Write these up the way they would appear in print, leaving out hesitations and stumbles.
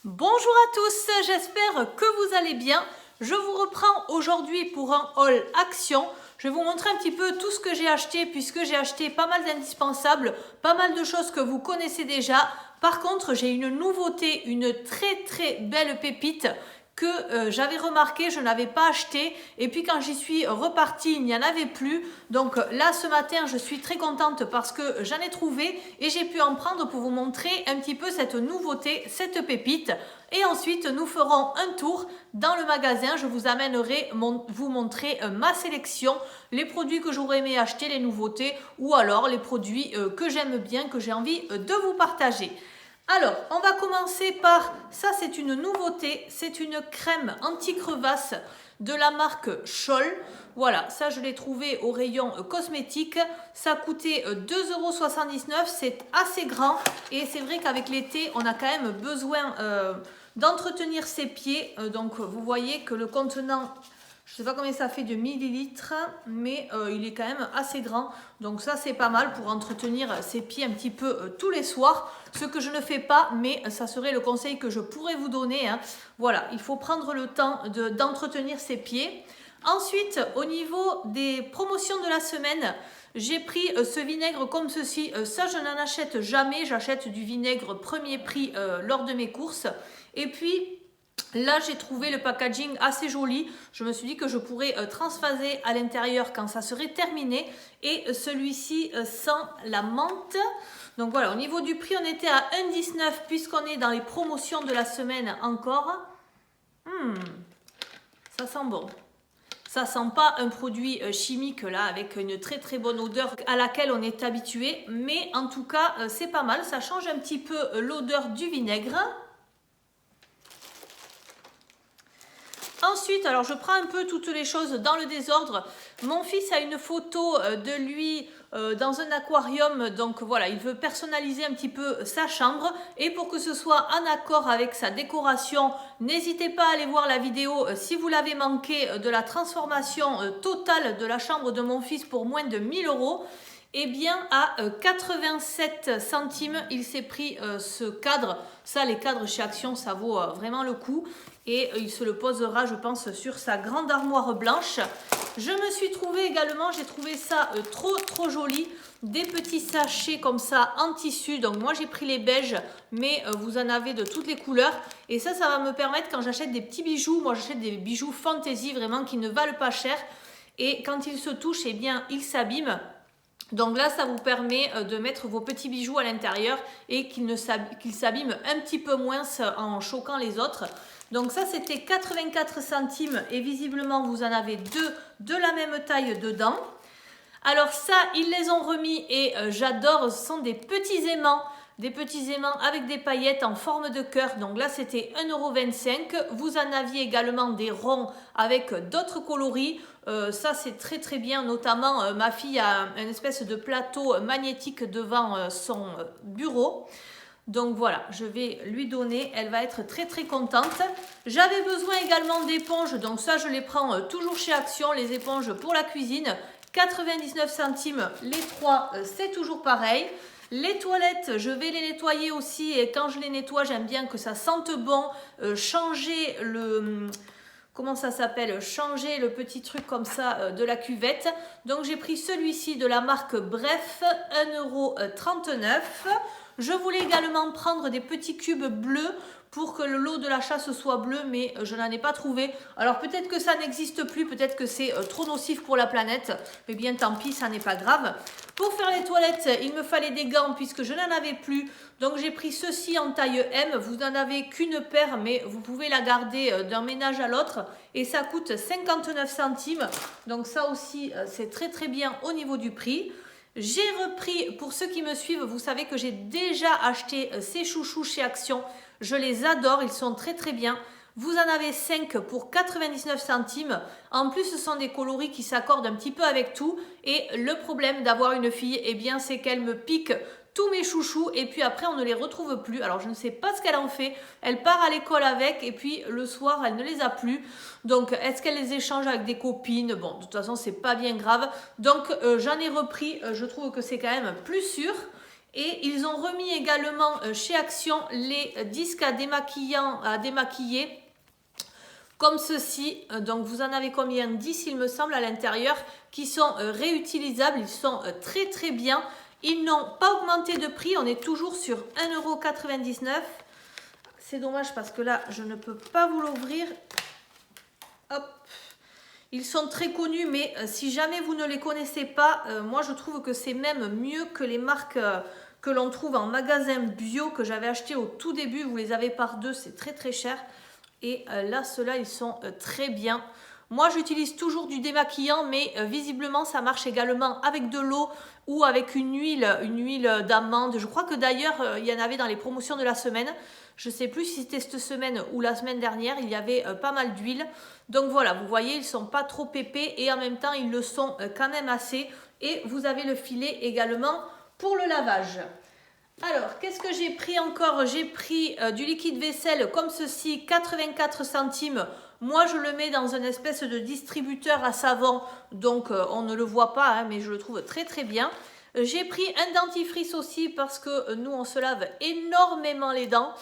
Bonjour à tous, j'espère que vous allez bien. Je vous reprends aujourd'hui pour un haul action. Je vais vous montrer un petit peu tout ce que j'ai acheté puisque j'ai acheté pas mal d'indispensables, pas mal de choses que vous connaissez déjà. Par contre, j'ai une nouveauté, une très belle pépite que j'avais remarqué, je n'avais pas acheté et puis quand j'y suis repartie, il n'y en avait plus. Donc là ce matin, je suis très contente parce que j'en ai trouvé et j'ai pu en prendre pour vous montrer un petit peu cette nouveauté, cette pépite. Et ensuite, nous ferons un tour dans le magasin. Je vous amènerai vous montrer ma sélection, les produits que j'aurais aimé acheter, les nouveautés ou alors les produits que j'aime bien, que j'ai envie de vous partager. Alors, on va commencer par, ça c'est une nouveauté, c'est une crème anti-crevasse de la marque Scholl. Voilà, ça je l'ai trouvé au rayon cosmétique, ça coûtait 2,79 €, c'est assez grand et c'est vrai qu'avec l'été, on a quand même besoin d'entretenir ses pieds. Donc vous voyez que le contenant, je ne sais pas combien ça fait de millilitres, mais il est quand même assez grand. Donc ça c'est pas mal pour entretenir ses pieds un petit peu tous les soirs. Ce que je ne fais pas, mais ça serait le conseil que je pourrais vous donner. Voilà, il faut prendre le temps d'entretenir ses pieds. Ensuite, au niveau des promotions de la semaine, j'ai pris ce vinaigre comme ceci. Ça, je n'en achète jamais. J'achète du vinaigre premier prix lors de mes courses. Et puis, là, j'ai trouvé le packaging assez joli. Je me suis dit que je pourrais transphaser à l'intérieur quand ça serait terminé. Et celui-ci sent la menthe. Donc voilà, au niveau du prix, on était à 1,19 € puisqu'on est dans les promotions de la semaine encore. Ça sent bon. Ça sent pas un produit chimique là avec une très bonne odeur à laquelle on est habitué. Mais en tout cas, c'est pas mal. Ça change un petit peu l'odeur du vinaigre. Ensuite, alors je prends un peu toutes les choses dans le désordre. Mon fils a une photo de lui dans un aquarium. Donc voilà, il veut personnaliser un petit peu sa chambre. Et pour que ce soit en accord avec sa décoration, n'hésitez pas à aller voir la vidéo si vous l'avez manqué de la transformation totale de la chambre de mon fils pour moins de 1 000 €. Eh bien, à 87 centimes, il s'est pris ce cadre. Ça, les cadres chez Action, ça vaut vraiment le coup. Et il se le posera, je pense, sur sa grande armoire blanche. Je me suis trouvé également, j'ai trouvé ça trop joli, des petits sachets comme ça en tissu. Donc moi, j'ai pris les beiges, mais vous en avez de toutes les couleurs. Et ça va me permettre, quand j'achète des petits bijoux, moi j'achète des bijoux fantaisie, vraiment, qui ne valent pas cher. Et quand ils se touchent, eh bien, ils s'abîment. Donc là, ça vous permet de mettre vos petits bijoux à l'intérieur et qu'ils s'abîment un petit peu moins en choquant les autres. Donc ça, c'était 84 centimes et visiblement, vous en avez deux de la même taille dedans. Alors ça, ils les ont remis et j'adore, ce sont des petits aimants. Des petits aimants avec des paillettes en forme de cœur. Donc là, c'était 1,25 €. Vous en aviez également des ronds avec d'autres coloris. Ça, c'est très bien. Notamment, ma fille a une espèce de plateau magnétique devant son bureau. Donc voilà, je vais lui donner. Elle va être très contente. J'avais besoin également d'éponges. Donc ça, je les prends toujours chez Action. Les éponges pour la cuisine. 99 centimes les trois, c'est toujours pareil. Les toilettes, je vais les nettoyer aussi et quand je les nettoie, j'aime bien que ça sente bon. Changer le... Comment ça s'appelle? Changer le petit truc comme ça de la cuvette. Donc j'ai pris celui-ci de la marque Bref, 1,39 €. Je voulais également prendre des petits cubes bleus pour que le lot de l'achat soit bleu, mais je n'en ai pas trouvé. Alors peut-être que ça n'existe plus, peut-être que c'est trop nocif pour la planète, mais bien tant pis, ça n'est pas grave. Pour faire les toilettes, il me fallait des gants puisque je n'en avais plus. Donc j'ai pris ceci en taille M. Vous n'en avez qu'une paire, mais vous pouvez la garder d'un ménage à l'autre. Et ça coûte 59 centimes. Donc ça aussi, c'est très bien au niveau du prix. J'ai repris, pour ceux qui me suivent, vous savez que j'ai déjà acheté ces chouchous chez Action. Je les adore, ils sont très bien. Vous en avez 5 pour 99 centimes. En plus, ce sont des coloris qui s'accordent un petit peu avec tout. Et le problème d'avoir une fille, eh bien, c'est qu'elle me pique tous mes chouchous et puis après on ne les retrouve plus. Alors je ne sais pas ce qu'elle en fait. Elle part à l'école avec et puis le soir elle ne les a plus. Donc est-ce qu'elle les échange avec des copines? Bon, de toute façon c'est pas bien grave. Donc j'en ai repris. Je trouve que c'est quand même plus sûr. Et ils ont remis également chez Action les disques à démaquiller comme ceci. Donc vous en avez combien? 10 il me semble à l'intérieur, qui sont réutilisables. Ils sont très très bien. Ils n'ont pas augmenté de prix, on est toujours sur 1,99 €. C'est dommage parce que là je ne peux pas vous l'ouvrir. Hop. Ils sont très connus, mais si jamais vous ne les connaissez pas, moi je trouve que c'est même mieux que les marques que l'on trouve en magasin bio que j'avais acheté au tout début. Vous les avez par deux, c'est très très cher. Et là, ceux-là, ils sont très bien. Moi, j'utilise toujours du démaquillant, mais visiblement, ça marche également avec de l'eau ou avec une huile d'amande. Je crois que d'ailleurs, il y en avait dans les promotions de la semaine. Je ne sais plus si c'était cette semaine ou la semaine dernière. Il y avait pas mal d'huile. Donc voilà, vous voyez, ils ne sont pas trop épais et en même temps, ils le sont quand même assez. Et vous avez le filet également pour le lavage. Alors, qu'est-ce que j'ai pris encore? J'ai pris du liquide vaisselle comme ceci, 84 centimes. Moi, je le mets dans une espèce de distributeur à savon, donc on ne le voit pas, hein, mais je le trouve très très bien. J'ai pris un dentifrice aussi parce que nous, on se lave énormément les dents.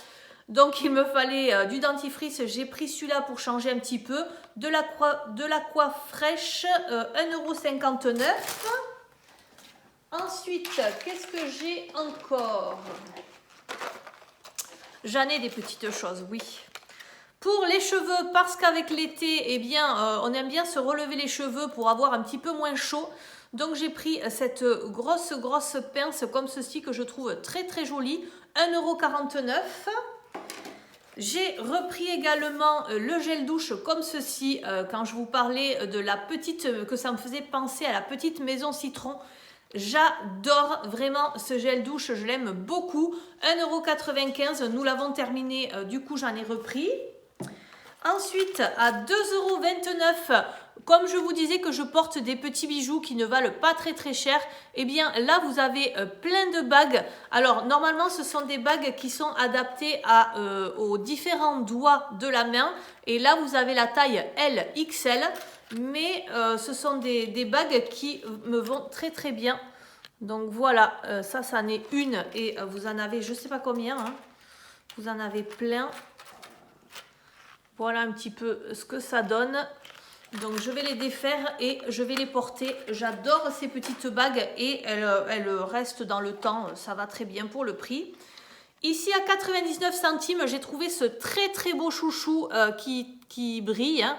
Donc, il me fallait du dentifrice. J'ai pris celui-là pour changer un petit peu. De l'Aqua fraîche, 1,59 €. Ensuite, qu'est-ce que j'ai encore? J'en ai des petites choses, oui. Pour les cheveux, parce qu'avec l'été, eh bien, on aime bien se relever les cheveux pour avoir un petit peu moins chaud. Donc, j'ai pris cette grosse pince comme ceci que je trouve très très jolie. 1,49 €. J'ai repris également le gel douche comme ceci. Quand je vous parlais de la petite, que ça me faisait penser à la petite maison citron. J'adore vraiment ce gel douche, je l'aime beaucoup. 1,95 €, nous l'avons terminé, du coup j'en ai repris. Ensuite, à 2,29 €, comme je vous disais que je porte des petits bijoux qui ne valent pas très très cher, eh bien là vous avez plein de bagues. Alors normalement ce sont des bagues qui sont adaptées aux différents doigts de la main. Et là vous avez la taille L, XL. Mais ce sont des bagues qui me vont très très bien. Donc voilà, ça en est une et vous en avez je ne sais pas combien. Hein. Vous en avez plein. Voilà un petit peu ce que ça donne. Donc je vais les défaire et je vais les porter. J'adore ces petites bagues et elles restent dans le temps. Ça va très bien pour le prix. Ici à 99 centimes, j'ai trouvé ce très très beau chouchou qui brille. Hein.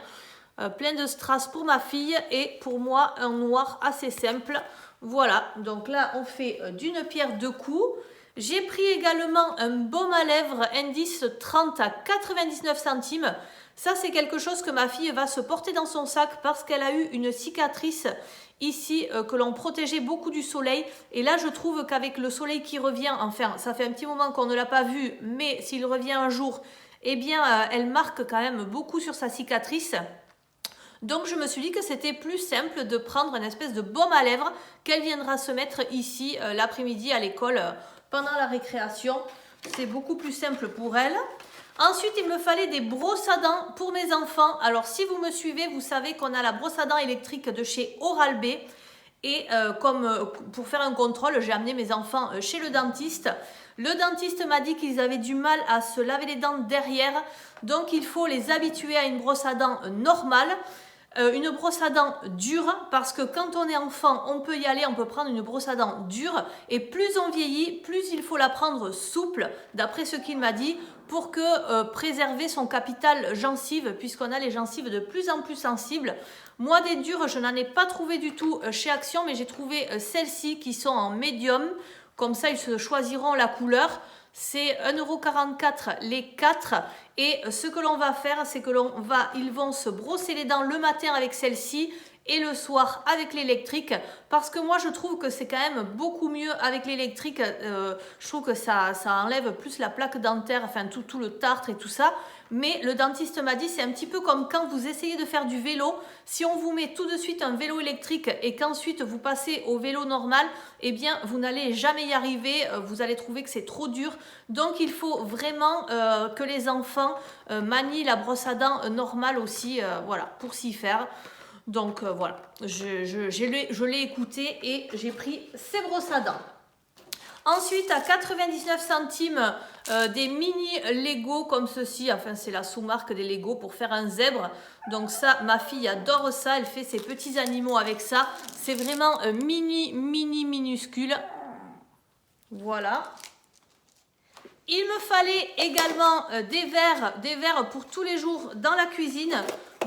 Plein de strass pour ma fille et pour moi un noir assez simple. Voilà, donc là on fait d'une pierre deux coups. J'ai pris également un baume à lèvres indice 30 à 99 centimes. Ça c'est quelque chose que ma fille va se porter dans son sac parce qu'elle a eu une cicatrice ici que l'on protégeait beaucoup du soleil. Et là je trouve qu'avec le soleil qui revient, enfin ça fait un petit moment qu'on ne l'a pas vu, mais s'il revient un jour, eh bien elle marque quand même beaucoup sur sa cicatrice. Donc je me suis dit que c'était plus simple de prendre une espèce de baume à lèvres qu'elle viendra se mettre ici l'après-midi à l'école pendant la récréation. C'est beaucoup plus simple pour elle. Ensuite, il me fallait des brosses à dents pour mes enfants. Alors si vous me suivez, vous savez qu'on a la brosse à dents électrique de chez Oral-B. Et comme pour faire un contrôle, j'ai amené mes enfants chez le dentiste. Le dentiste m'a dit qu'ils avaient du mal à se laver les dents derrière. Donc il faut les habituer à une brosse à dents normale. Une brosse à dents dure parce que quand on est enfant on peut y aller, on peut prendre une brosse à dents dure et plus on vieillit, plus il faut la prendre souple d'après ce qu'il m'a dit pour que préserver son capital gencive puisqu'on a les gencives de plus en plus sensibles. Moi des dures je n'en ai pas trouvé du tout chez Action mais j'ai trouvé celles-ci qui sont en médium, comme ça ils se choisiront la couleur. C'est 1,44 € les 4 et ce que l'on va faire c'est que ils vont se brosser les dents le matin avec celle-ci et le soir avec l'électrique parce que moi je trouve que c'est quand même beaucoup mieux avec l'électrique. Je trouve que ça enlève plus la plaque dentaire, enfin tout le tartre et tout ça. Mais le dentiste m'a dit c'est un petit peu comme quand vous essayez de faire du vélo. Si on vous met tout de suite un vélo électrique et qu'ensuite vous passez au vélo normal, eh bien vous n'allez jamais y arriver, vous allez trouver que c'est trop dur. Donc il faut vraiment que les enfants manient la brosse à dents normale aussi, voilà, pour s'y faire. Donc voilà, je l'ai écouté et j'ai pris ces brosses à dents. Ensuite, à 99 centimes, des mini Lego comme ceci. Enfin, c'est la sous-marque des Lego pour faire un zèbre. Donc ça, ma fille adore ça. Elle fait ses petits animaux avec ça. C'est vraiment minuscule. Voilà. Il me fallait également des verres pour tous les jours dans la cuisine.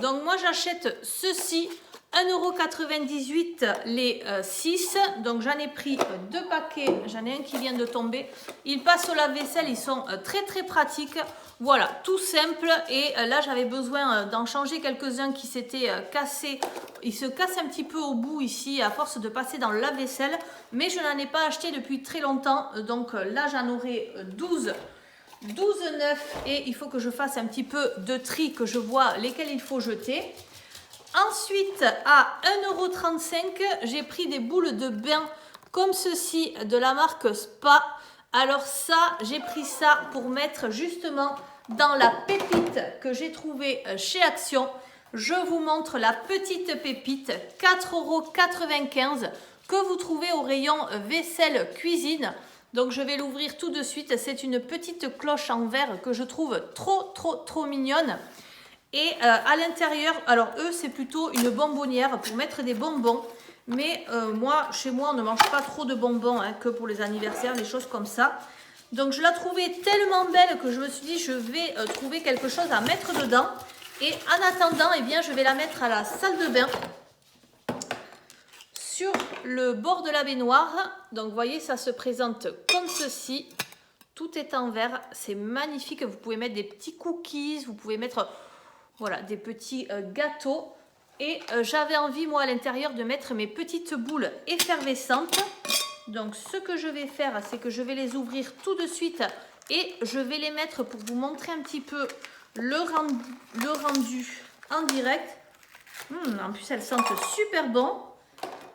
Donc moi, j'achète ceci. 1,98 € les 6. Donc j'en ai pris 2 paquets. J'en ai un qui vient de tomber. Ils passent au lave-vaisselle. Ils sont très pratiques. Voilà, tout simple. Et là, j'avais besoin d'en changer quelques-uns qui s'étaient cassés. Ils se cassent un petit peu au bout ici à force de passer dans le lave-vaisselle. Mais je n'en ai pas acheté depuis très longtemps. Donc là, j'en aurai 12 neufs. Et il faut que je fasse un petit peu de tri, que je vois lesquels il faut jeter. Ensuite, à 1,35 €, j'ai pris des boules de bain comme ceci de la marque Spa. Alors ça, j'ai pris ça pour mettre justement dans la pépite que j'ai trouvée chez Action. Je vous montre la petite pépite, 4,95 € que vous trouvez au rayon vaisselle cuisine. Donc je vais l'ouvrir tout de suite. C'est une petite cloche en verre que je trouve trop mignonne. Et à l'intérieur, alors eux, c'est plutôt une bonbonnière pour mettre des bonbons. Mais moi, chez moi, on ne mange pas trop de bonbons, hein, que pour les anniversaires, les choses comme ça. Donc je la trouvais tellement belle que je me suis dit, je vais trouver quelque chose à mettre dedans. Et en attendant, eh bien, je vais la mettre à la salle de bain. Sur le bord de la baignoire. Donc vous voyez, ça se présente comme ceci. Tout est en verre, c'est magnifique. Vous pouvez mettre des petits cookies, vous pouvez mettre... Voilà, des petits gâteaux. Et j'avais envie, moi, à l'intérieur, de mettre mes petites boules effervescentes. Donc, ce que je vais faire, c'est que je vais les ouvrir tout de suite. Et je vais les mettre pour vous montrer un petit peu le rendu en direct. En plus, elles sentent super bon.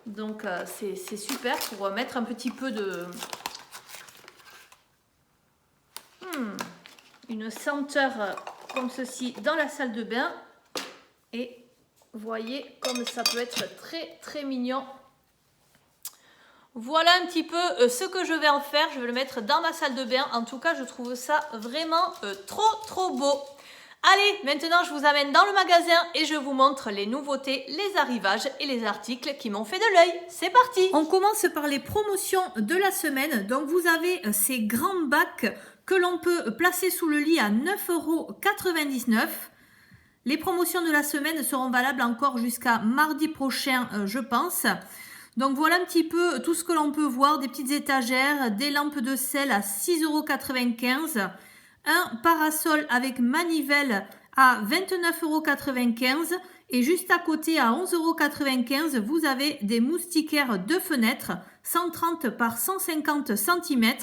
Donc, c'est super pour mettre un petit peu de... une senteur... comme ceci dans la salle de bain. Et voyez comme ça peut être très mignon. Voilà un petit peu ce que je vais en faire. Je vais le mettre dans ma salle de bain. En tout cas, je trouve ça vraiment trop beau. Allez, maintenant je vous amène dans le magasin et je vous montre les nouveautés, les arrivages et les articles qui m'ont fait de l'œil. C'est parti! On commence par les promotions de la semaine. Donc vous avez ces grands bacs que l'on peut placer sous le lit à 9,99 €. Les promotions de la semaine seront valables encore jusqu'à mardi prochain, je pense. Donc voilà un petit peu tout ce que l'on peut voir. Des petites étagères, des lampes de sel à 6,95 €. Un parasol avec manivelle à 29,95 € et juste à côté à 11,95 €, vous avez des moustiquaires de fenêtre 130 par 150 cm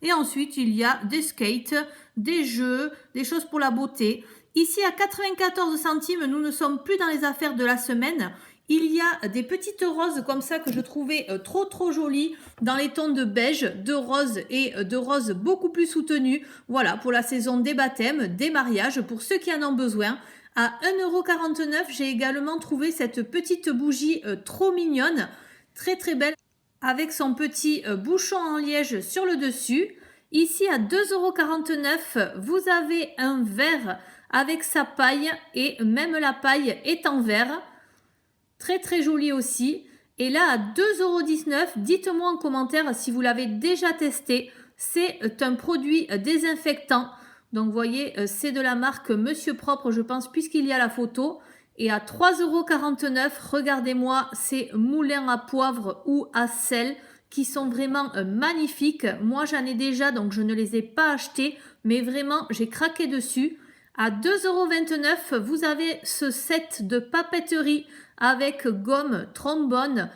et ensuite il y a des skates, des jeux, des choses pour la beauté. Ici à 94 centimes, nous ne sommes plus dans les affaires de la semaine. Il y a des petites roses comme ça que je trouvais trop jolies dans les tons de beige, de rose et de rose beaucoup plus soutenues. Voilà, pour la saison des baptêmes, des mariages, pour ceux qui en ont besoin. À 1,49 €, j'ai également trouvé cette petite bougie trop mignonne, très belle, avec son petit bouchon en liège sur le dessus. Ici à 2,49 €, vous avez un verre avec sa paille et même la paille est en verre. Très joli aussi. Et là à 2,19 €, dites-moi en commentaire si vous l'avez déjà testé. C'est un produit désinfectant. Donc vous voyez, c'est de la marque Monsieur Propre, je pense, puisqu'il y a la photo. Et à 3,49 €, regardez-moi ces moulins à poivre ou à sel qui sont vraiment magnifiques. Moi j'en ai déjà, donc je ne les ai pas achetés, mais vraiment j'ai craqué dessus. À 2,29 €, vous avez ce set de papeterie avec gomme, trombone,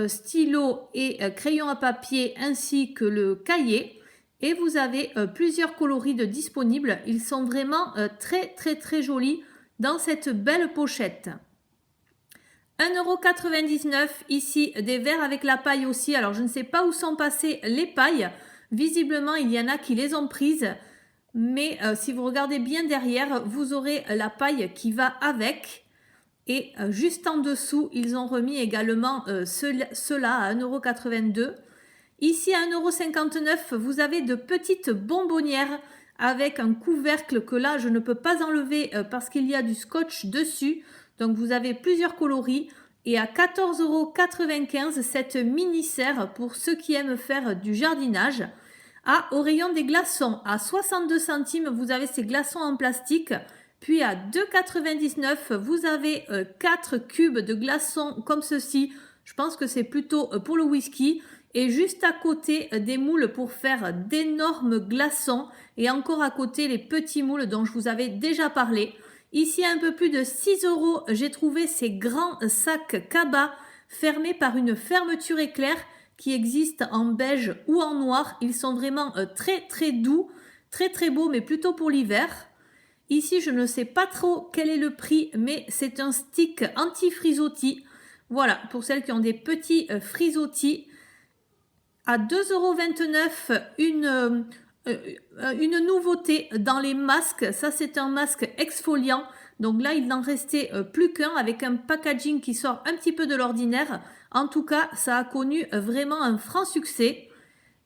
stylo et crayon à papier ainsi que le cahier. Et vous avez plusieurs coloris de disponibles. Ils sont vraiment très jolis dans cette belle pochette. 1,99 € ici, des verres avec la paille aussi. Alors je ne sais pas où sont passées les pailles. Visiblement, il y en a qui les ont prises. Mais si vous regardez bien derrière, vous aurez la paille qui va avec. Et juste en dessous, ils ont remis également ceux-là à 1,82 €. Ici à 1,59 €, vous avez de petites bonbonnières avec un couvercle que là je ne peux pas enlever parce qu'il y a du scotch dessus. Donc vous avez plusieurs coloris. Et à 14,95 € cette mini serre pour ceux qui aiment faire du jardinage. Au rayon des glaçons, à 62 centimes, vous avez ces glaçons en plastique. Puis à 2,99 €, vous avez 4 cubes de glaçons comme ceci. Je pense que c'est plutôt pour le whisky. Et juste à côté, des moules pour faire d'énormes glaçons. Et encore à côté, les petits moules dont je vous avais déjà parlé. Ici, à un peu plus de 6 €, j'ai trouvé ces grands sacs cabas fermés par une fermeture éclair qui existe en beige ou en noir. Ils sont vraiment très très doux, très très beaux, mais plutôt pour l'hiver. Ici, je ne sais pas trop quel est le prix, mais c'est un stick anti-frisottis. Voilà, pour celles qui ont des petits frisottis. À 2,29 € une nouveauté dans les masques. Ça, c'est un masque exfoliant. Donc là, il n'en restait plus qu'un avec un packaging qui sort un petit peu de l'ordinaire. En tout cas, ça a connu vraiment un franc succès.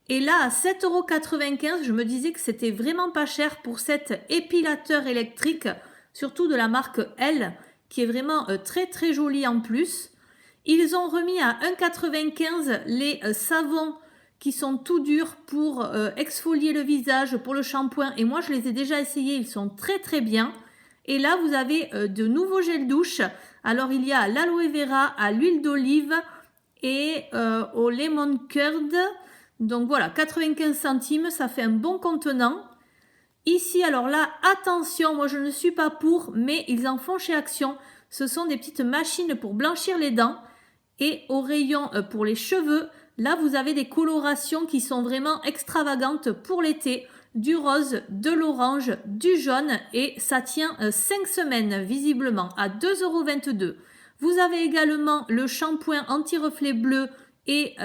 Et là, à 7,95 €, je me disais que c'était vraiment pas cher pour cet épilateur électrique, surtout de la marque L, qui est vraiment très très joli en plus. Ils ont remis à 1,95 € les savons qui sont tout durs pour exfolier le visage, pour le shampoing. Et moi, je les ai déjà essayés, ils sont très très bien. Et là, vous avez de nouveaux gels douche. Alors, il y a l'aloe vera, à l'huile d'olive et au lemon curd. Donc voilà, 95 centimes, ça fait un bon contenant. Ici, alors là, attention, moi je ne suis pas pour, mais ils en font chez Action. Ce sont des petites machines pour blanchir les dents. Et au rayon pour les cheveux, là vous avez des colorations qui sont vraiment extravagantes pour l'été. Du rose, de l'orange, du jaune et ça tient 5 semaines visiblement à 2,22 €. Vous avez également le shampoing anti-reflet bleu et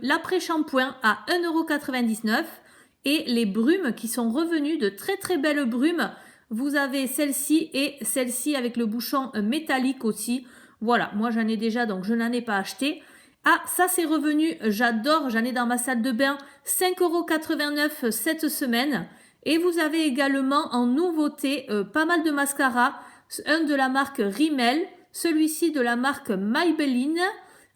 l'après-shampoing à 1,99 € et les brumes qui sont revenues, de très très belles brumes. Vous avez celle-ci et celle-ci avec le bouchon métallique aussi. Voilà, moi j'en ai déjà donc je n'en ai pas acheté. Ça c'est revenu, j'adore, j'en ai dans ma salle de bain, 5,89 € cette semaine. Et vous avez également en nouveauté pas mal de mascaras, un de la marque Rimmel, celui-ci de la marque Maybelline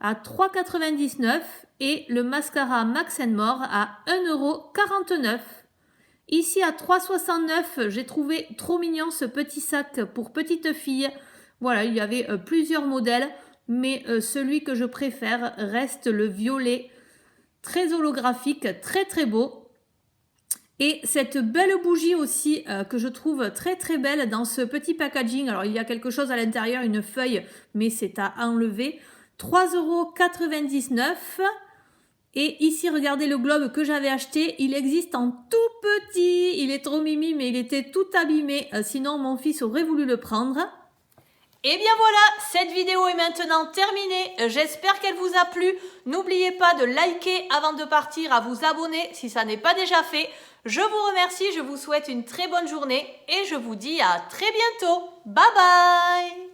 à 3,99 € et le mascara Max More à 1,49 €. Ici à 3,69 €, j'ai trouvé trop mignon ce petit sac pour petite fille. Voilà, il y avait plusieurs modèles, mais celui que je préfère reste le violet, très holographique, très très beau. Et cette belle bougie aussi que je trouve très très belle dans ce petit packaging. Alors il y a quelque chose à l'intérieur, une feuille, mais c'est à enlever. 3,99 €. Et ici, regardez le globe que j'avais acheté. Il existe en tout petit. Il est trop mimi, mais il était tout abîmé. Sinon, mon fils aurait voulu le prendre. Et bien voilà, cette vidéo est maintenant terminée. J'espère qu'elle vous a plu. N'oubliez pas de liker avant de partir, à vous abonner si ça n'est pas déjà fait. Je vous remercie, je vous souhaite une très bonne journée et je vous dis à très bientôt. Bye bye!